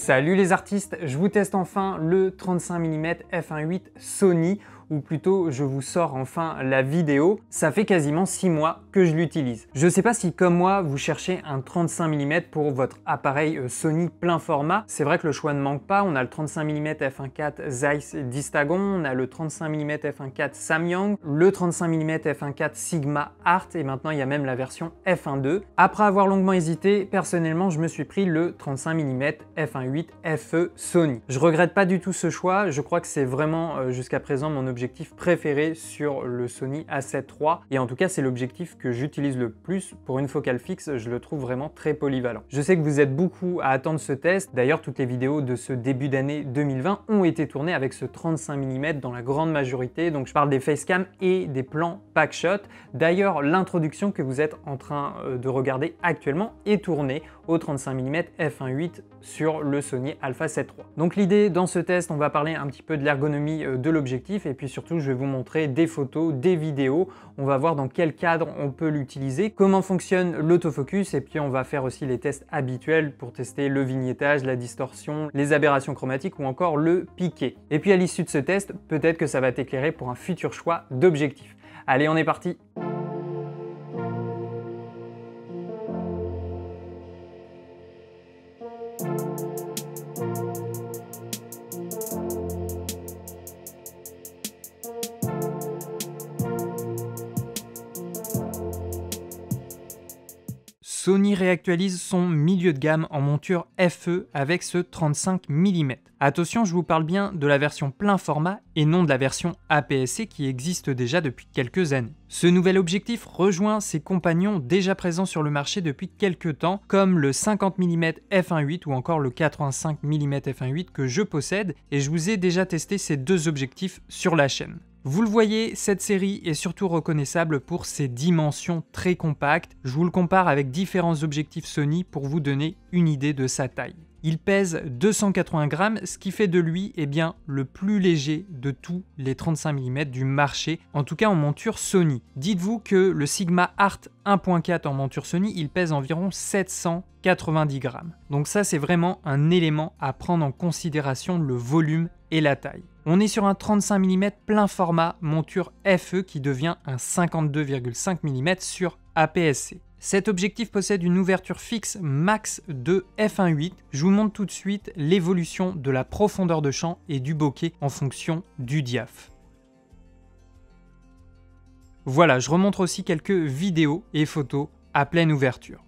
Salut les artistes, je vous teste enfin le 35 mm f1.8 Sony, ou plutôt je vous sors enfin la vidéo. Ça fait quasiment 6 mois que je l'utilise. Je sais pas si comme moi vous cherchez un 35 mm pour votre appareil Sony plein format. C'est vrai que le choix ne manque pas, on a le 35 mm f1.4 Zeiss Distagon, on a le 35 mm f1.4 Samyang, le 35 mm f1.4 Sigma Art et maintenant il y a même la version f1.2. Après avoir longuement hésité, personnellement je me suis pris le 35 mm f1.8 FE Sony. Je regrette pas du tout ce choix, je crois que c'est vraiment jusqu'à présent mon objectif préféré sur le Sony A7 III et en tout cas c'est l'objectif que j'utilise le plus. Pour une focale fixe, je le trouve vraiment très polyvalent. Je sais que vous êtes beaucoup à attendre ce test, d'ailleurs toutes les vidéos de ce début d'année 2020 ont été tournées avec ce 35 mm dans la grande majorité, donc je parle des facecam et des plans packshot. D'ailleurs l'introduction que vous êtes en train de regarder actuellement est tournée au 35 mm f1.8 sur le Sony Alpha 7 III. Donc l'idée dans ce test, on va parler un petit peu de l'ergonomie de l'objectif et puis surtout je vais vous montrer des photos, des vidéos, on va voir dans quel cadre on peut l'utiliser, comment fonctionne l'autofocus et puis on va faire aussi les tests habituels pour tester le vignettage, la distorsion, les aberrations chromatiques ou encore le piqué. Et puis à l'issue de ce test, peut-être que ça va t'éclairer pour un futur choix d'objectif. Allez, on est parti! Sony réactualise son milieu de gamme en monture FE avec ce 35 mm. Attention, je vous parle bien de la version plein format et non de la version APS-C qui existe déjà depuis quelques années. Ce nouvel objectif rejoint ses compagnons déjà présents sur le marché depuis quelques temps, comme le 50 mm f1.8 ou encore le 85 mm f1.8 que je possède, et je vous ai déjà testé ces deux objectifs sur la chaîne. Vous le voyez, cette série est surtout reconnaissable pour ses dimensions très compactes. Je vous le compare avec différents objectifs Sony pour vous donner une idée de sa taille. Il pèse 280 grammes, ce qui fait de lui le plus léger de tous les 35 mm du marché, en tout cas en monture Sony. Dites-vous que le Sigma Art 1.4 en monture Sony, il pèse environ 790 grammes. Donc ça, c'est vraiment un élément à prendre en considération, le volume et la taille. On est sur un 35 mm plein format monture FE qui devient un 52,5 mm sur APS-C. Cet objectif possède une ouverture fixe max de f1.8. Je vous montre tout de suite l'évolution de la profondeur de champ et du bokeh en fonction du diaph. Voilà, je remontre aussi quelques vidéos et photos à pleine ouverture.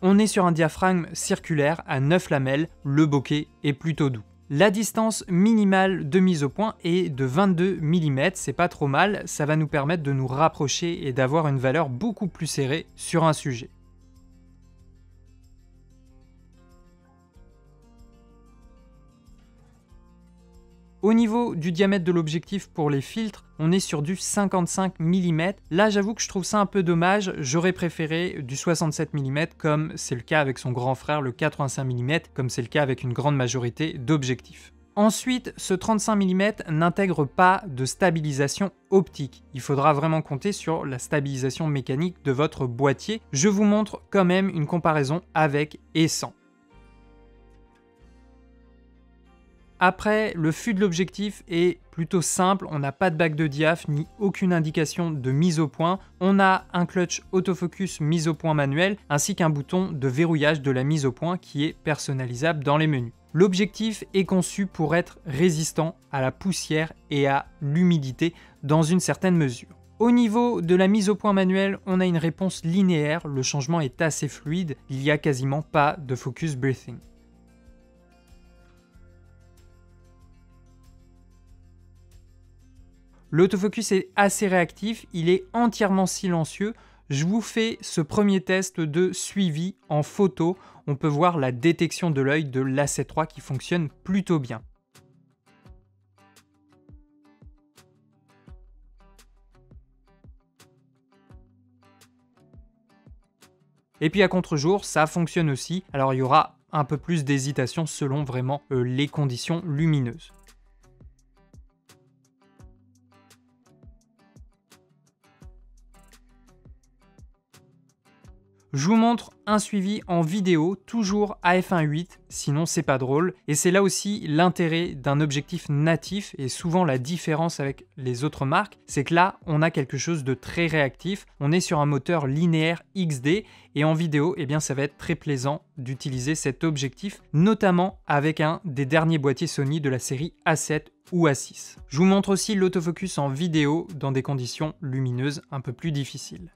On est sur un diaphragme circulaire à 9 lamelles, le bokeh est plutôt doux. La distance minimale de mise au point est de 22 mm, c'est pas trop mal, ça va nous permettre de nous rapprocher et d'avoir une valeur beaucoup plus serrée sur un sujet. Au niveau du diamètre de l'objectif pour les filtres, on est sur du 55 mm. Là, j'avoue que je trouve ça un peu dommage. J'aurais préféré du 67 mm comme c'est le cas avec son grand frère, le 85 mm, comme c'est le cas avec une grande majorité d'objectifs. Ensuite, ce 35 mm n'intègre pas de stabilisation optique. Il faudra vraiment compter sur la stabilisation mécanique de votre boîtier. Je vous montre quand même une comparaison avec et sans. Après, le fût de l'objectif est plutôt simple, on n'a pas de bague de diaph ni aucune indication de mise au point. On a un clutch autofocus mise au point manuel ainsi qu'un bouton de verrouillage de la mise au point qui est personnalisable dans les menus. L'objectif est conçu pour être résistant à la poussière et à l'humidité dans une certaine mesure. Au niveau de la mise au point manuelle, on a une réponse linéaire, le changement est assez fluide, il n'y a quasiment pas de focus breathing. L'autofocus est assez réactif, il est entièrement silencieux, Je vous fais ce premier test de suivi en photo. On peut voir la détection de l'œil de l'A7 III qui fonctionne plutôt bien. Et puis à contre-jour, ça fonctionne aussi. Alors il y aura un peu plus d'hésitation selon vraiment les conditions lumineuses. Je vous montre un suivi en vidéo, toujours à f1.8, sinon c'est pas drôle. Et c'est là aussi l'intérêt d'un objectif natif et souvent la différence avec les autres marques, c'est que là on a quelque chose de très réactif, on est sur un moteur linéaire XD et en vidéo, eh bien, ça va être très plaisant d'utiliser cet objectif, notamment avec un des derniers boîtiers Sony de la série A7 ou A6. Je vous montre aussi l'autofocus en vidéo dans des conditions lumineuses un peu plus difficiles.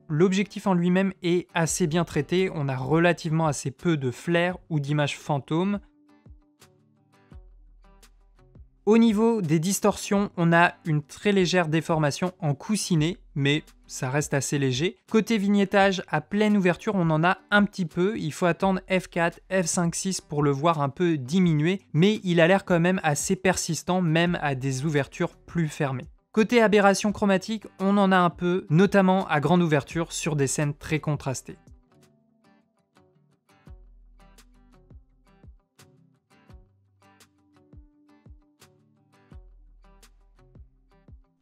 L'objectif en lui-même est assez bien traité, on a relativement assez peu de flares ou d'images fantômes. Au niveau des distorsions, on a une très légère déformation en coussinet, mais ça reste assez léger. Côté vignettage, à pleine ouverture, on en a un petit peu. Il faut attendre f4, f5.6 pour le voir un peu diminuer, mais il a l'air quand même assez persistant, même à des ouvertures plus fermées. Côté aberration chromatique, on en a un peu, notamment à grande ouverture sur des scènes très contrastées.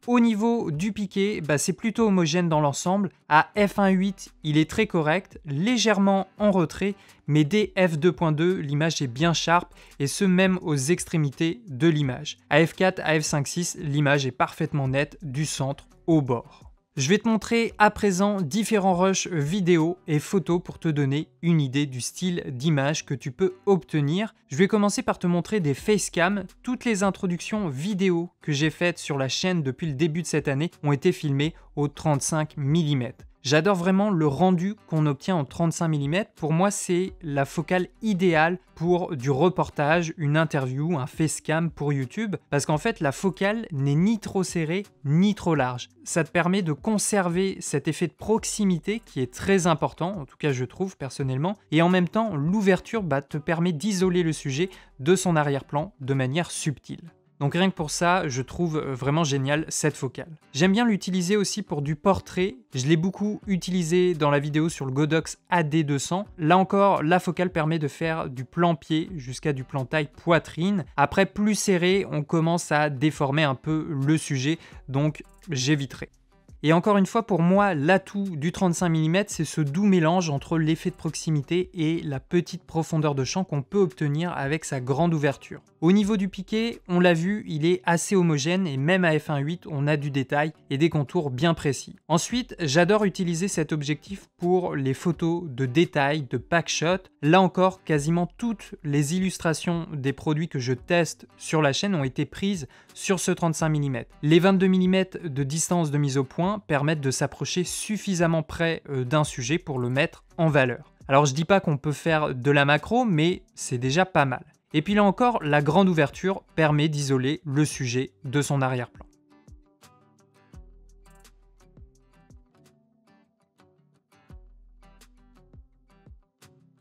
Au niveau du piqué, c'est plutôt homogène dans l'ensemble. À f1.8, il est très correct, légèrement en retrait, mais dès f2.2, l'image est bien sharp, et ce même aux extrémités de l'image. À f4, à f5.6, l'image est parfaitement nette du centre au bord. Je vais te montrer à présent différents rushs vidéo et photos pour te donner une idée du style d'image que tu peux obtenir. Je vais commencer par te montrer des facecam. Toutes les introductions vidéo que j'ai faites sur la chaîne depuis le début de cette année ont été filmées au 35 mm. J'adore vraiment le rendu qu'on obtient en 35 mm. Pour moi, c'est la focale idéale pour du reportage, une interview, un facecam pour YouTube. Parce qu'en fait, la focale n'est ni trop serrée, ni trop large. Ça te permet de conserver cet effet de proximité qui est très important, en tout cas je trouve personnellement. Et en même temps, l'ouverture te permet d'isoler le sujet de son arrière-plan de manière subtile. Donc rien que pour ça, je trouve vraiment génial cette focale. J'aime bien l'utiliser aussi pour du portrait. Je l'ai beaucoup utilisé dans la vidéo sur le Godox AD200. Là encore, la focale permet de faire du plan pied jusqu'à du plan taille poitrine. Après, plus serré, on commence à déformer un peu le sujet, donc j'éviterai. Et encore une fois, pour moi, l'atout du 35 mm, c'est ce doux mélange entre l'effet de proximité et la petite profondeur de champ qu'on peut obtenir avec sa grande ouverture. Au niveau du piqué, on l'a vu, il est assez homogène et même à f1.8, on a du détail et des contours bien précis. Ensuite, j'adore utiliser cet objectif pour les photos de détail, de packshot. Là encore, quasiment toutes les illustrations des produits que je teste sur la chaîne ont été prises sur ce 35 mm. Les 22 mm de distance de mise au point permettent de s'approcher suffisamment près d'un sujet pour le mettre en valeur. Alors je dis pas qu'on peut faire de la macro, mais c'est déjà pas mal. Et puis là encore, la grande ouverture permet d'isoler le sujet de son arrière-plan.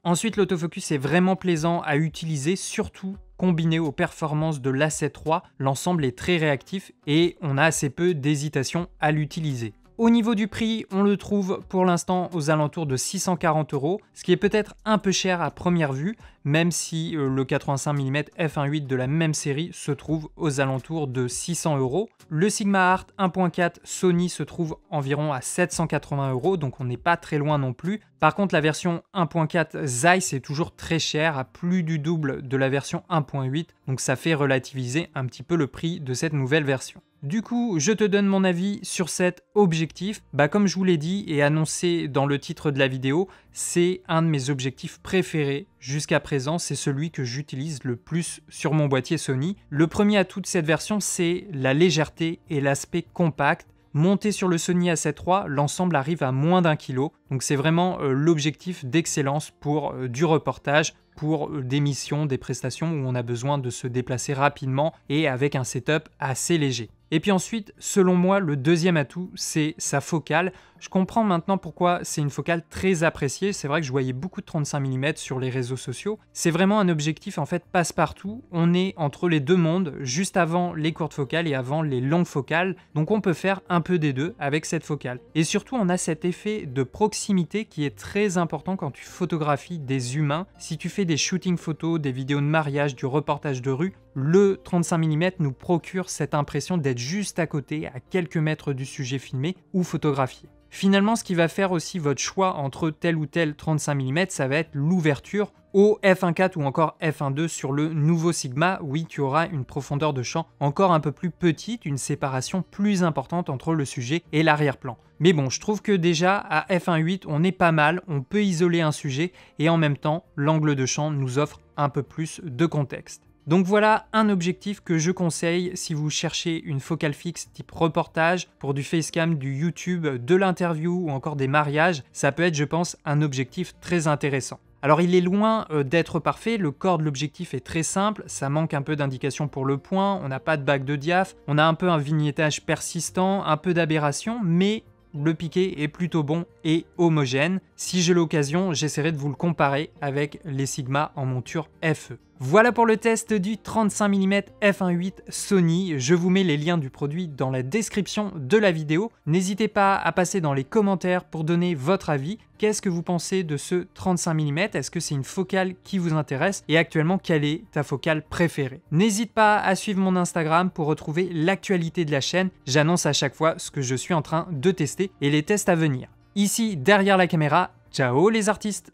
Ensuite, l'autofocus est vraiment plaisant à utiliser, surtout combiné aux performances de l'A7 III. L'ensemble est très réactif et on a assez peu d'hésitation à l'utiliser. Au niveau du prix, on le trouve pour l'instant aux alentours de 640 €, ce qui est peut-être un peu cher à première vue, même si le 85 mm f1.8 de la même série se trouve aux alentours de 600 €. Le Sigma Art 1.4 Sony se trouve environ à 780 €, donc on n'est pas très loin non plus. Par contre, la version 1.4 Zeiss est toujours très chère, à plus du double de la version 1.8, donc ça fait relativiser un petit peu le prix de cette nouvelle version. Du coup, je te donne mon avis sur cet objectif. Comme je vous l'ai dit et annoncé dans le titre de la vidéo, c'est un de mes objectifs préférés jusqu'à présent. C'est celui que j'utilise le plus sur mon boîtier Sony. Le premier atout de cette version, c'est la légèreté et l'aspect compact. Monté sur le Sony A7 III, l'ensemble arrive à moins d'1 kg. Donc c'est vraiment l'objectif d'excellence pour du reportage. pour des missions, des prestations où on a besoin de se déplacer rapidement et avec un setup assez léger. Et puis ensuite, selon moi, le deuxième atout, c'est sa focale. Je comprends maintenant pourquoi c'est une focale très appréciée. C'est vrai que je voyais beaucoup de 35 mm sur les réseaux sociaux. C'est vraiment un objectif en fait passe-partout. On est entre les deux mondes, juste avant les courtes focales et avant les longues focales. Donc on peut faire un peu des deux avec cette focale. Et surtout, on a cet effet de proximité qui est très important quand tu photographies des humains. Si tu fais des shootings photos, des vidéos de mariage, du reportage de rue, le 35 mm nous procure cette impression d'être juste à côté, à quelques mètres du sujet filmé ou photographié. Finalement, ce qui va faire aussi votre choix entre tel ou tel 35 mm, ça va être l'ouverture au f1.4 ou encore f1.2 sur le nouveau Sigma. Oui, tu auras une profondeur de champ encore un peu plus petite, une séparation plus importante entre le sujet et l'arrière-plan. Mais bon, je trouve que déjà à f1.8, on est pas mal, on peut isoler un sujet et en même temps, l'angle de champ nous offre un peu plus de contexte. Donc voilà un objectif que je conseille si vous cherchez une focale fixe type reportage pour du facecam, du YouTube, de l'interview ou encore des mariages. Ça peut être, je pense, un objectif très intéressant. Alors il est loin d'être parfait, le corps de l'objectif est très simple, ça manque un peu d'indication pour le point, on n'a pas de bague de diaph, on a un peu un vignettage persistant, un peu d'aberration, mais le piqué est plutôt bon et homogène. Si j'ai l'occasion, j'essaierai de vous le comparer avec les Sigma en monture FE. Voilà pour le test du 35 mm f1.8 Sony. Je vous mets les liens du produit dans la description de la vidéo. N'hésitez pas à passer dans les commentaires pour donner votre avis. Qu'est-ce que vous pensez de ce 35 mm? Est-ce que c'est une focale qui vous intéresse? Et actuellement, quelle est ta focale préférée? N'hésite pas à suivre mon Instagram pour retrouver l'actualité de la chaîne. J'annonce à chaque fois ce que je suis en train de tester et les tests à venir. Ici, derrière la caméra, ciao les artistes!